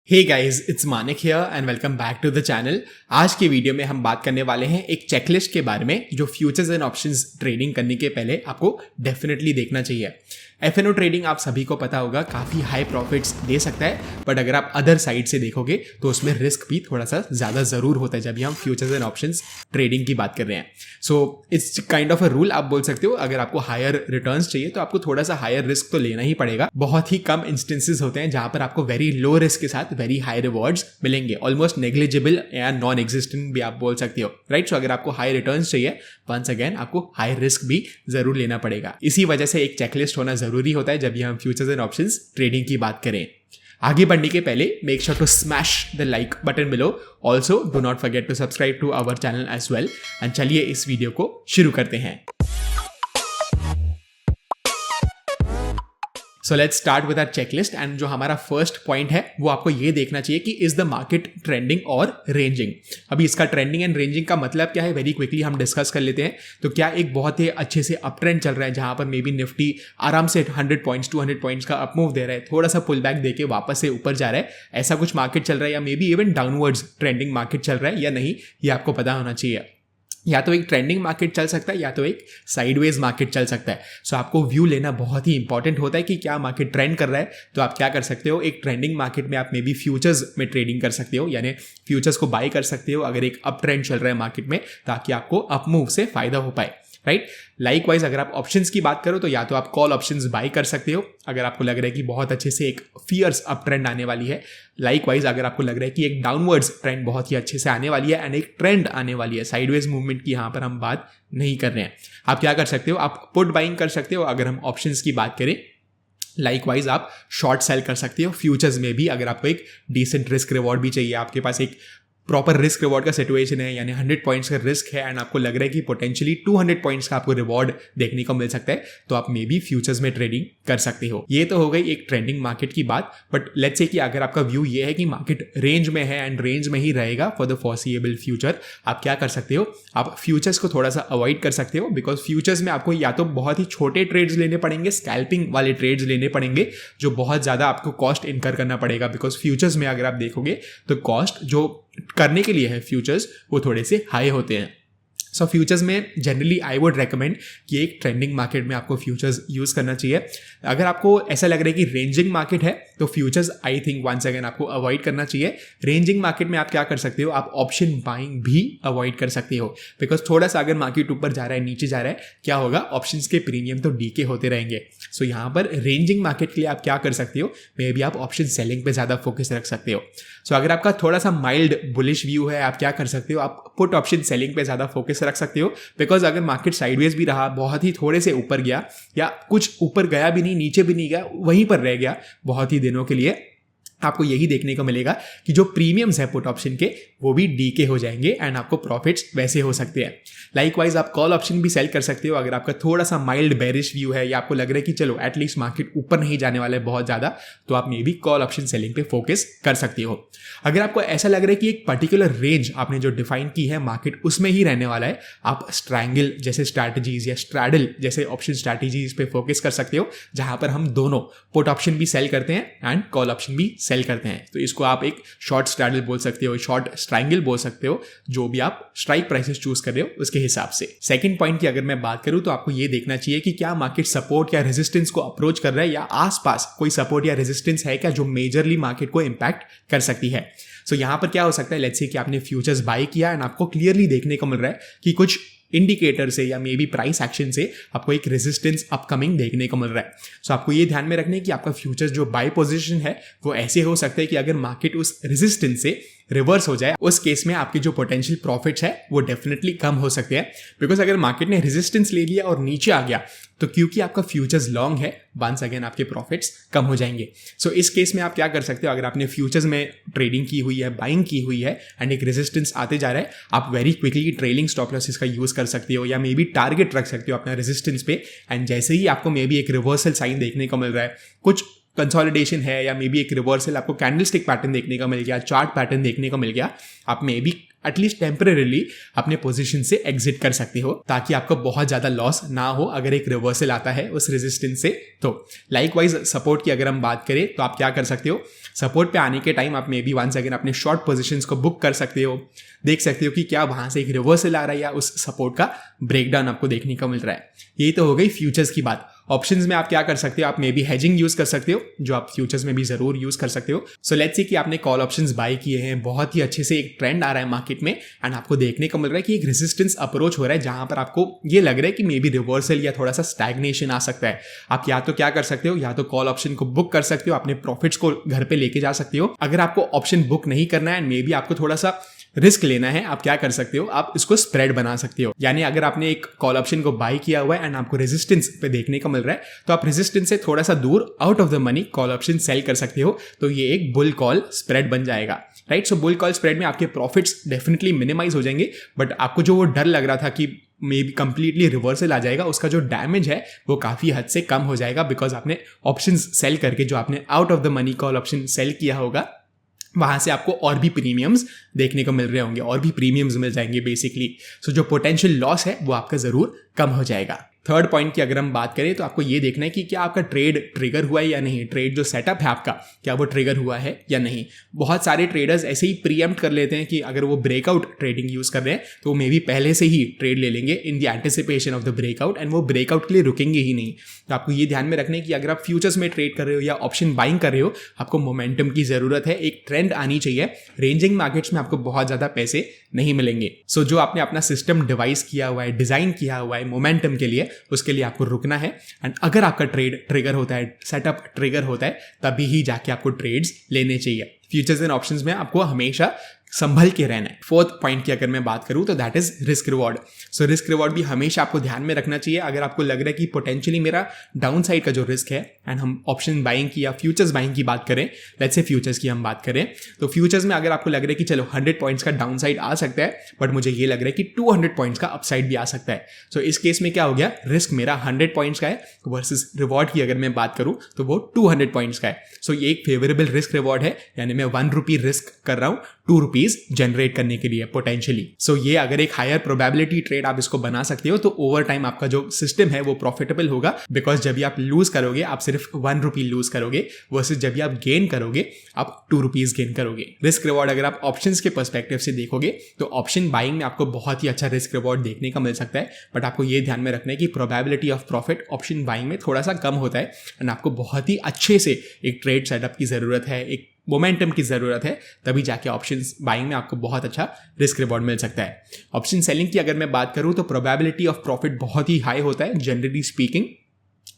Hey guys, it's Manik here and welcome back to the channel. आज की video में हम बात करने वाले हैं एक चेकलिस्ट के बारे में जो फ्यूचर्स एंड ऑप्शंस ट्रेडिंग करने के पहले आपको डेफिनेटली देखना चाहिए। एफएनओ ट्रेडिंग आप सभी को पता होगा काफ़ी हाई प्रॉफिट्स दे सकता है, बट अगर आप अदर साइड से देखोगे तो उसमें रिस्क भी थोड़ा सा ज़्यादा ज़रूर होता है जब भी हम फ्यूचर्स एंड ऑप्शंस ट्रेडिंग की बात कर रहे हैं। So it's kind of a rule आप बोल सकते हो। अगर आपको हायर रिटर्न्स चाहिए तो आपको थोड़ा सा हायर रिस्क तो लेना ही पड़ेगा। बहुत ही कम इंस्टेंसेस होते हैं जहां पर आपको वेरी लो रिस्क के साथ वेरी हाई रिवॉर्ड्स मिलेंगे, ऑलमोस्ट नेग्लिजिबल या नॉन एग्जिस्टेंट भी आप बोल सकते हो, राइट। सो अगर आपको हाई रिटर्न्स चाहिए, वंस अगेन आपको हाई रिस्क भी जरूर लेना पड़ेगा। इसी वजह से एक चेकलिस्ट होना जरूरी होता है जब भी हम फ्यूचर्स एंड ऑप्शंस ट्रेडिंग की बात करें। आगे बढ़ने के पहले make sure to smash the like button below. Also do not forget to subscribe to our channel as well. And चलिए इस वीडियो को शुरू करते हैं। So let's start with our checklist. And जो हमारा फर्स्ट पॉइंट है वो आपको ये देखना चाहिए कि इज द मार्केट ट्रेंडिंग और रेंजिंग। अभी इसका ट्रेंडिंग एंड रेंजिंग का मतलब क्या है, वेरी क्विकली हम डिस्कस कर लेते हैं। तो क्या एक बहुत ही अच्छे से अप ट्रेंड चल रहा है जहां पर मे बी निफ्टी आराम से 100 पॉइंट्स 200 पॉइंट्स का अप मूव दे रहा है, थोड़ा सा पुल बैक देके वापस से ऊपर जा रहा है, ऐसा कुछ मार्केट चल रहा है, या may be even downwards trending market चल रहा है या नहीं, ये आपको पता होना चाहिए। या तो एक ट्रेंडिंग मार्केट चल सकता है या तो एक साइडवेज मार्केट चल सकता है। सो आपको व्यू लेना बहुत ही इंपॉर्टेंट होता है कि क्या मार्केट ट्रेंड कर रहा है। तो आप क्या कर सकते हो, एक ट्रेंडिंग मार्केट में आप मे बी फ्यूचर्स में ट्रेडिंग कर सकते हो, यानी फ्यूचर्स को बाय कर सकते हो अगर एक अप ट्रेंड चल रहा है मार्केट में, ताकि आपको अप मूव से फायदा हो पाए, राइट। लाइकवाइज अगर आप ऑप्शंस की बात करो तो या तो आप कॉल ऑप्शंस बाय कर सकते हो अगर आपको लग रहा है कि बहुत अच्छे से एक फियर्स अप ट्रेंड आने वाली है। लाइकवाइज अगर आपको लग रहा है कि एक डाउनवर्ड्स ट्रेंड बहुत ही अच्छे से आने वाली है एंड एक ट्रेंड आने वाली है, साइडवेज मूवमेंट की यहाँ पर हम बात नहीं कर रहे हैं, आप क्या कर सकते हो, आप पुट बाइंग कर सकते हो। अगर हम ऑप्शंस की बात करें, लाइकवाइज आप शॉर्ट सेल कर सकते हो फ्यूचर्स में भी। अगर आपको एक डिसेंट रिस्क रिवॉर्ड भी चाहिए, आपके पास एक प्रॉपर रिस्क रिवॉर्ड का सिचुएशन है, यानी 100 पॉइंट्स का रिस्क है एंड आपको लग रहा है कि पोटेंशियली 200 पॉइंट्स का आपको रिवॉर्ड देखने को मिल सकता है, तो आप मे बी फ्यूचर्स में ट्रेडिंग कर सकते हो। ये तो हो गई एक ट्रेंडिंग मार्केट की बात। बट लेट्स से कि अगर आपका व्यू ये है कि मार्केट रेंज में है एंड रेंज में ही रहेगा फॉर द फॉरसीएबल फ्यूचर, आप क्या कर सकते हो, आप फ्यूचर्स को थोड़ा सा अवॉइड कर सकते हो। बिकॉज फ्यूचर्स में आपको या तो बहुत ही छोटे ट्रेड्स लेने पड़ेंगे, स्कैल्पिंग वाले ट्रेड्स लेने पड़ेंगे, जो बहुत ज़्यादा आपको कॉस्ट इनकर करना पड़ेगा। बिकॉज फ्यूचर्स में अगर आप देखोगे तो कॉस्ट जो करने के लिए है फ्यूचर्स वो थोड़े से हाई होते हैं। सो फ्यूचर्स में जनरली आई वुड रेकमेंड कि एक ट्रेंडिंग मार्केट में आपको फ्यूचर्स यूज़ करना चाहिए। अगर आपको ऐसा लग रहा है कि रेंजिंग मार्केट है तो futures I think once again आपको अवॉइड करना चाहिए। रेंजिंग मार्केट में आप क्या कर सकते हो, आप ऑप्शन बाइंग भी अवॉइड कर सकते हो। बिकॉज थोड़ा सा अगर मार्केट ऊपर जा रहा है नीचे जा रहा है, क्या होगा, ऑप्शंस के प्रीमियम तो डीके होते रहेंगे। सो यहाँ पर रेंजिंग मार्केट के लिए आप क्या कर सकते हो, मे बी आप ऑप्शन सेलिंग पे ज़्यादा फोकस रख सकते हो। सो अगर आपका थोड़ा सा माइल्ड बुलिश व्यू है, आप क्या कर सकते हो, आप पुट ऑप्शन सेलिंग पे ज़्यादा फोकस रख सकते हो। बिकॉज अगर मार्केट साइडवेज भी रहा, बहुत ही थोड़े से ऊपर गया या कुछ ऊपर गया भी नहीं नीचे भी नहीं गया, वहीं पर रह गया बहुत ही दिनों के लिए, आपको यही देखने को मिलेगा कि जो प्रीमियम्स है पुट ऑप्शन के वो भी डीके हो जाएंगे एंड आपको प्रॉफिट्स वैसे हो सकते हैं। लाइकवाइज आप कॉल ऑप्शन भी सेल कर सकते हो अगर आपका थोड़ा सा माइल्ड बेरिश व्यू है या आपको लग रहा है कि चलो एटलीस्ट मार्केट ऊपर नहीं जाने वाला है बहुत ज़्यादा, तो आप may be call option selling पे फोकस कर सकते हो। अगर आपको ऐसा लग रहा है कि एक पर्टिकुलर रेंज आपने जो डिफाइन की है मार्केट उसमें ही रहने वाला है, आप स्ट्रैंगल जैसे स्ट्रैटेजीज या स्ट्रैडल जैसे ऑप्शन स्ट्रैटेजीज पे फोकस कर सकते हो, जहां पर हम दोनों पुट ऑप्शन भी सेल करते हैं एंड कॉल ऑप्शन भी सेल करते हैं। तो इसको आप एक शॉर्ट स्ट्रैडल बोल सकते हो, शॉर्ट स्ट्रैंगल बोल सकते हो, जो भी आप स्ट्राइक प्राइसेस चूज कर रहे हो उसके हिसाब से। सेकंड पॉइंट की अगर मैं बात करूं तो आपको ये देखना चाहिए कि क्या मार्केट सपोर्ट या रेजिस्टेंस को अप्रोच कर रहा है, या आसपास कोई सपोर्ट या रेजिस्टेंस है क्या जो मेजरली मार्केट को इंपैक्ट कर सकती है। सो यहां पर क्या हो सकता है, लेट्स से कि आपने फ्यूचर्स बाय किया एंड आपको क्लियरली देखने को मिल रहा है कि कुछ इंडिकेटर से या मे बी प्राइस एक्शन से आपको एक रेजिस्टेंस अपकमिंग देखने को मिल रहा है। सो आपको ये ध्यान में रखना है कि आपका फ्यूचर्स जो बाय पोजीशन है वो ऐसे हो सकता है कि अगर मार्केट उस रेजिस्टेंस से रिवर्स हो जाए, उस केस में आपके जो पोटेंशियल प्रॉफिट्स है वो डेफिनेटली कम हो सकते हैं। बिकॉज अगर मार्केट ने रेजिस्टेंस ले लिया और नीचे आ गया तो क्योंकि आपका फ्यूचर्स लॉन्ग है, वंस अगेन आपके प्रॉफिट्स कम हो जाएंगे। सो इस केस में आप क्या कर सकते हो, अगर आपने फ्यूचर्स में ट्रेडिंग की हुई है, बाइंग की हुई है एंड एक रेजिस्टेंस आते जा रहा है, आप very quickly trailing stop losses का यूज कर सकते हो या मे बी टारगेट रख सकते हो अपना रेजिस्टेंस पे। एंड जैसे ही आपको मे बी एक रिवर्सल साइन देखने को मिल रहा है, कुछ कंसोलिडेशन है या मे बी एक रिवर्सल, आपको कैंडलस्टिक पैटर्न देखने को मिल गया, चार्ट पैटर्न देखने को मिल गया, आप मे बी एटलीस्ट टेम्परेली अपने पोजीशन से एग्जिट कर सकते हो, ताकि आपको बहुत ज्यादा लॉस ना हो अगर एक रिवर्सल आता है उस रेजिस्टेंस से। तो लाइकवाइज सपोर्ट की अगर हम बात करें तो आप क्या कर सकते हो, सपोर्ट पे आने के टाइम आप मे बी वंस अगेन अपने शॉर्ट पोजीशंस को बुक कर सकते हो, देख सकते हो कि क्या वहां से एक रिवर्सल आ रहा है या उस सपोर्ट का ब्रेकडाउन आपको देखने को मिल रहा है। ये तो हो गई फ्यूचर्स की बात। ऑप्शंस में आप क्या कर सकते हो, आप मे बी हेजिंग यूज कर सकते हो, जो आप फ्यूचर्स में भी जरूर यूज कर सकते हो। सो लेट्स सी कि आपने कॉल ऑप्शंस बाय किए हैं, बहुत ही अच्छे से एक ट्रेंड आ रहा है मार्केट में एंड आपको देखने को मिल रहा है कि एक रेजिस्टेंस अप्रोच हो रहा है, जहां पर आपको ये लग रहा है कि मे बी रिवर्सल या थोड़ा सा स्टैग्नेशन आ सकता है। आप या तो क्या कर सकते हो, या तो कॉल ऑप्शन को बुक कर सकते हो, अपने प्रॉफिट्स को घर पे लेके जा सकते हो। अगर आपको ऑप्शन बुक नहीं करना है एंड मे बी आपको थोड़ा सा रिस्क लेना है, आप क्या कर सकते हो, आप इसको स्प्रेड बना सकते हो। यानी अगर आपने एक कॉल ऑप्शन को बाय किया हुआ है एंड आपको रेजिस्टेंस पे देखने को मिल रहा है, तो आप रेजिस्टेंस से थोड़ा सा दूर out of the money call option sell कर सकते हो। तो ये एक बुल कॉल स्प्रेड बन जाएगा, राइट। सो बुल कॉल स्प्रेड में आपके प्रॉफिट्स डेफिनेटली मिनिमाइज हो जाएंगे, बट आपको जो वो डर लग रहा था कि मे बी कंप्लीटली रिवर्सल आ जाएगा, उसका जो डैमेज है वो काफी हद से कम हो जाएगा, बिकॉज आपने ऑप्शन सेल करके जो आपने out of the money call option sell किया होगा, वहां से आपको और भी प्रीमियम्स देखने को मिल रहे होंगे, और भी प्रीमियम्स मिल जाएंगे बेसिकली। सो जो पोटेंशियल लॉस है वो आपका जरूर कम हो जाएगा। थर्ड पॉइंट की अगर हम बात करें तो आपको ये देखना है कि क्या आपका ट्रेड ट्रिगर हुआ है या नहीं, ट्रेड जो सेटअप है आपका क्या वो ट्रिगर हुआ है या नहीं। बहुत सारे ट्रेडर्स ऐसे ही प्रीएम्प्ट कर लेते हैं कि अगर वो ब्रेकआउट ट्रेडिंग यूज कर रहे हैं तो वो मे बी पहले से ही ट्रेड ले लेंगे in the anticipation of the breakout, and वो ब्रेकआउट के लिए रुकेंगे ही नहीं। तो आपको ये ध्यान में रखना है कि अगर आप फ्यूचर्स में ट्रेड कर रहे हो या ऑप्शन बाइंग कर रहे हो, आपको मोमेंटम की जरूरत है, एक ट्रेंड आनी चाहिए। रेंजिंग मार्केट्स में आपको बहुत ज्यादा पैसे नहीं मिलेंगे। सो जो आपने अपना सिस्टम डिवाइस किया हुआ है, डिजाइन किया हुआ है मोमेंटम के लिए, उसके लिए आपको रुकना है। एंड अगर आपका ट्रेड ट्रिगर होता है, सेटअप ट्रिगर होता है, तभी ही जाके आपको ट्रेड्स लेने चाहिए। फ्यूचर्स एंड ऑप्शंस में आपको हमेशा संभल के रहना है। फोर्थ पॉइंट की अगर मैं बात करूं तो that is risk reward. So risk reward भी हमेशा आपको ध्यान में रखना चाहिए। अगर आपको लग रहा है कि पोटेंशियली मेरा डाउन साइड का जो रिस्क है, एंड हम ऑप्शन बाइंग की या फ्यूचर्स बाइंग की बात करें, लेट्स से फ्यूचर्स की हम बात करें, तो फ्यूचर्स में अगर आपको लग रहा है कि चलो 100 पॉइंट्स का डाउन साइड आ सकता है, बट मुझे ये लग रहा है कि 200 पॉइंट्स का अपसाइड भी आ सकता है। सो इस केस में क्या हो गया, रिस्क मेरा 100 पॉइंट्स का है वर्सेस रिवॉर्ड की अगर मैं बात करूं तो वो 200 पॉइंट्स का है। सो ये एक फेवरेबल रिस्क रिवॉर्ड है, यानी मैं 1 रुपी रिस्क कर रहा हूं 2 रुपीज जनरेट करने के लिए पोटेंशियली। सो ये अगर एक हायर प्रोबेबिलिटी ट्रेड आप इसको बना सकते हो, तो ओवर टाइम आपका जो सिस्टम है वो प्रॉफिटेबल होगा, बिकॉज जब भी आप लूज करोगे आप सिर्फ 1 रुपी लूज करोगे, वर्सेस जब भी आप गेन करोगे आप 2 रुपीज गेन करोगे। रिस्क रिवॉर्ड अगर आप ऑप्शंस के पर्सपेक्टिव से देखोगे तो ऑप्शन बाइंग में आपको बहुत ही अच्छा रिस्क रिवॉर्ड देखने का मिल सकता है, बट आपको ये ध्यान में रखना है कि probability of profit option buying में थोड़ा सा कम होता है, एंड आपको बहुत ही अच्छे से एक ट्रेड सेटअप की जरूरत है, एक मोमेंटम की जरूरत है, तभी जाके ऑप्शंस बाइंग में आपको बहुत अच्छा रिस्क रिवॉर्ड मिल सकता है। ऑप्शन सेलिंग की अगर मैं बात करूं तो प्रोबेबिलिटी ऑफ प्रॉफिट बहुत ही हाई होता है generally speaking.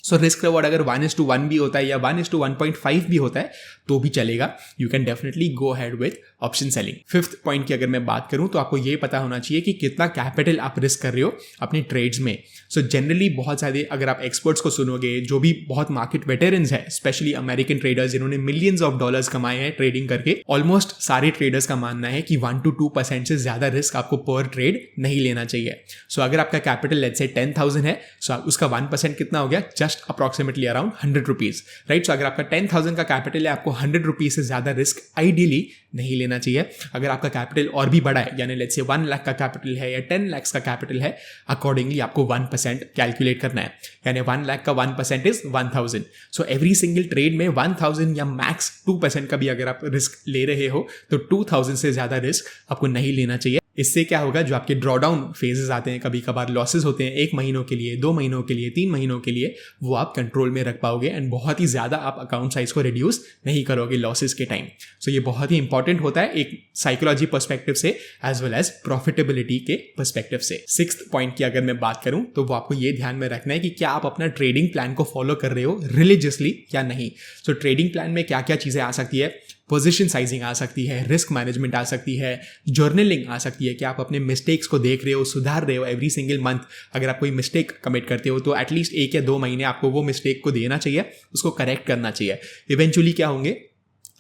So risk reward अगर 1:1 भी होता है या 1:1.5 भी होता है तो भी चलेगा, you can definitely go had with option selling. Fifth point की अगर मैं बात करूं तो आपको ये पता होना चाहिए कि कितना कैपिटल आप रिस्क कर रहे हो अपने ट्रेड्स में। सो जनरली बहुत सारे अगर आप एक्सपर्ट्स को सुनोगे, जो भी बहुत मार्केट वेटरन्स है, स्पेशली अमेरिकन ट्रेडर्स जिन्होंने मिलियंस ऑफ डॉलर्स कमाए हैं ट्रेडिंग करके, ऑलमोस्ट सारे ट्रेडर्स का मानना है कि 1 to 2% से ज्यादा रिस्क आपको पर ट्रेड नहीं लेना चाहिए। सो अगर आपका कैपिटल लेट्स से 10,000 है, सो उसका 1% कितना हो गया, just approximately around 100 rupees, right. So अगर आपका 10,000 का कैपिटल है, आपको 100 रुपीज से ज्यादा रिस्क आइडियली नहीं लेना चाहिए। अगर आपका कैपिटल और भी बड़ा है, यानी लेट्स से 1 लाख का कैपिटल है या 10 लाख का कैपिटल है, अकॉर्डिंगली आपको 1% कैलकुलेट करना है, यानी 1 लाख का 1% is 1000। So every single trade में 1000 या मैक्स 2% का भी अगर आप रिस्क ले रहे हो तो 2000 से ज्यादा रिस्क आपको नहीं लेना चाहिए। इससे क्या होगा, जो आपके ड्रॉडाउन फेजेस आते हैं, कभी कभार लॉसेस होते हैं 1 महीनों के लिए, 2 महीनों के लिए, 3 महीनों के लिए, वो आप कंट्रोल में रख पाओगे, एंड बहुत ही ज्यादा आप अकाउंट साइज को रिड्यूस नहीं करोगे लॉसेस के टाइम। सो ये बहुत ही इंपॉर्टेंट होता है एक साइकोलॉजी पर्सपेक्टिव से एज वेल एज प्रॉफिटेबिलिटी के पर्सपेक्टिव से। सिक्स्थ पॉइंट की अगर मैं बात करूं तो वो आपको ये ध्यान में रखना है कि क्या आप अपना ट्रेडिंग प्लान को फॉलो कर रहे हो रिलीजियसली या नहीं। सो ट्रेडिंग प्लान में क्या क्या चीजें आ सकती है, पोजीशन साइजिंग आ सकती है, रिस्क मैनेजमेंट आ सकती है, जर्नलिंग आ सकती है कि आप अपने मिस्टेक्स को देख रहे हो, सुधार रहे हो एवरी सिंगल मंथ। अगर आप कोई मिस्टेक कमिट करते हो तो एटलीस्ट 1 या 2 महीने आपको वो मिस्टेक को देना चाहिए, उसको करेक्ट करना चाहिए। इवेंचुअली क्या होंगे,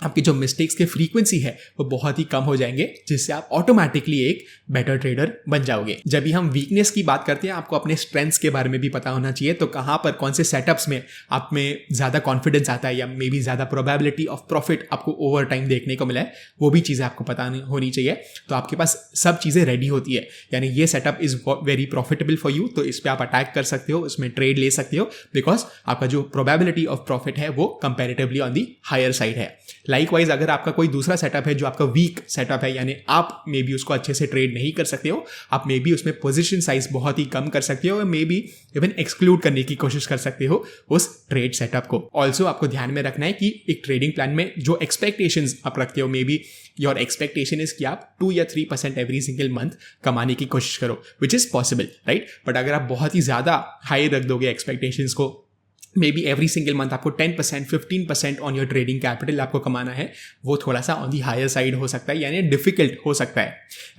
आपकी जो मिस्टेक्स की फ्रीक्वेंसी है वो बहुत ही कम हो जाएंगे, जिससे आप ऑटोमेटिकली एक बेटर ट्रेडर बन जाओगे। जब भी हम वीकनेस की बात करते हैं, आपको अपने स्ट्रेंथ्स के बारे में भी पता होना चाहिए। तो कहाँ पर कौन से सेटअप्स में आप में ज़्यादा कॉन्फिडेंस आता है या मे बी ज़्यादा प्रोबेबिलिटी ऑफ प्रॉफिट आपको ओवर टाइम देखने को मिला है, वो भी चीज़ें आपको पता होनी चाहिए। तो आपके पास सब चीज़ें रेडी होती है, यानी ये setup is very profitable for you, तो इस पर आप अटैक कर सकते हो, इसमें ट्रेड ले सकते हो, बिकॉज आपका जो प्रोबेबिलिटी ऑफ प्रॉफिट है वो comparatively on the higher side है। लाइकवाइज अगर आपका कोई दूसरा सेटअप है जो आपका वीक सेटअप है, यानी आप मे बी उसको अच्छे से ट्रेड नहीं कर सकते हो, आप मे बी उसमें पोजीशन साइज बहुत ही कम कर सकते हो, मे बी इवन एक्सक्लूड करने की कोशिश कर सकते हो उस ट्रेड सेटअप को। ऑल्सो आपको ध्यान में रखना है कि एक ट्रेडिंग प्लान में जो एक्सपेक्टेशंस आप रखते हो, may be your expectation is कि आप 2 या 3% एवरी सिंगल मंथ कमाने की कोशिश करो, which is possible, right. But अगर आप बहुत ही ज़्यादा हाई रख दोगे एक्सपेक्टेशंस को, may be every single month आपको 10% 15% ऑन योर ट्रेडिंग कैपिटल आपको कमाना है, वो थोड़ा सा ऑन दी हायर साइड हो सकता है, यानी डिफिकल्ट हो सकता है,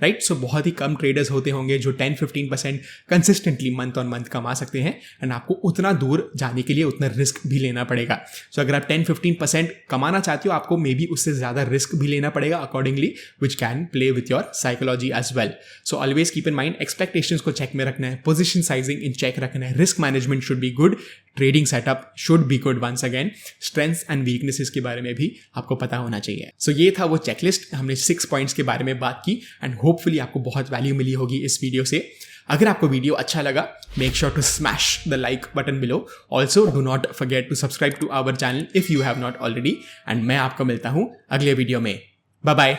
राइट। सो बहुत ही कम ट्रेडर्स होते होंगे जो 10-15% कंसिस्टेंटली मंथ ऑन मंथ कमा सकते हैं, एंड आपको उतना दूर जाने के लिए उतना रिस्क भी लेना पड़ेगा। सो अगर आप 10-15% कमाना चाहते हो, आपको मे बी उससे ज़्यादा रिस्क भी लेना पड़ेगा accordingly, which can play with your psychology as well. So always keep in mind, expectations को चेक में रखना है, पोजिशन साइजिंग इन चेक रखना है, risk management should be good, trading setup should be good, once again strengths and weaknesses के बारे में भी आपको पता होना चाहिए। सो ये था वो चेकलिस्ट, हमने 6 पॉइंट्स के बारे में बात की, एंड होपफुली आपको बहुत वैल्यू मिली होगी इस वीडियो से। अगर आपको वीडियो अच्छा लगा, make sure to smash the like button below. Also do not forget to subscribe to our channel if you have not already, and मैं आपको मिलता हूं अगले वीडियो में। Bye bye.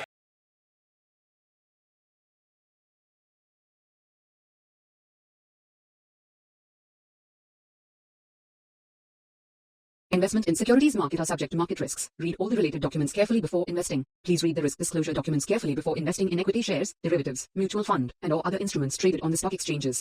Investment in securities market are subject to market risks. Read all the related documents carefully before investing. Please read the risk disclosure documents carefully before investing in equity shares, derivatives, mutual fund, and or other instruments traded on the stock exchanges.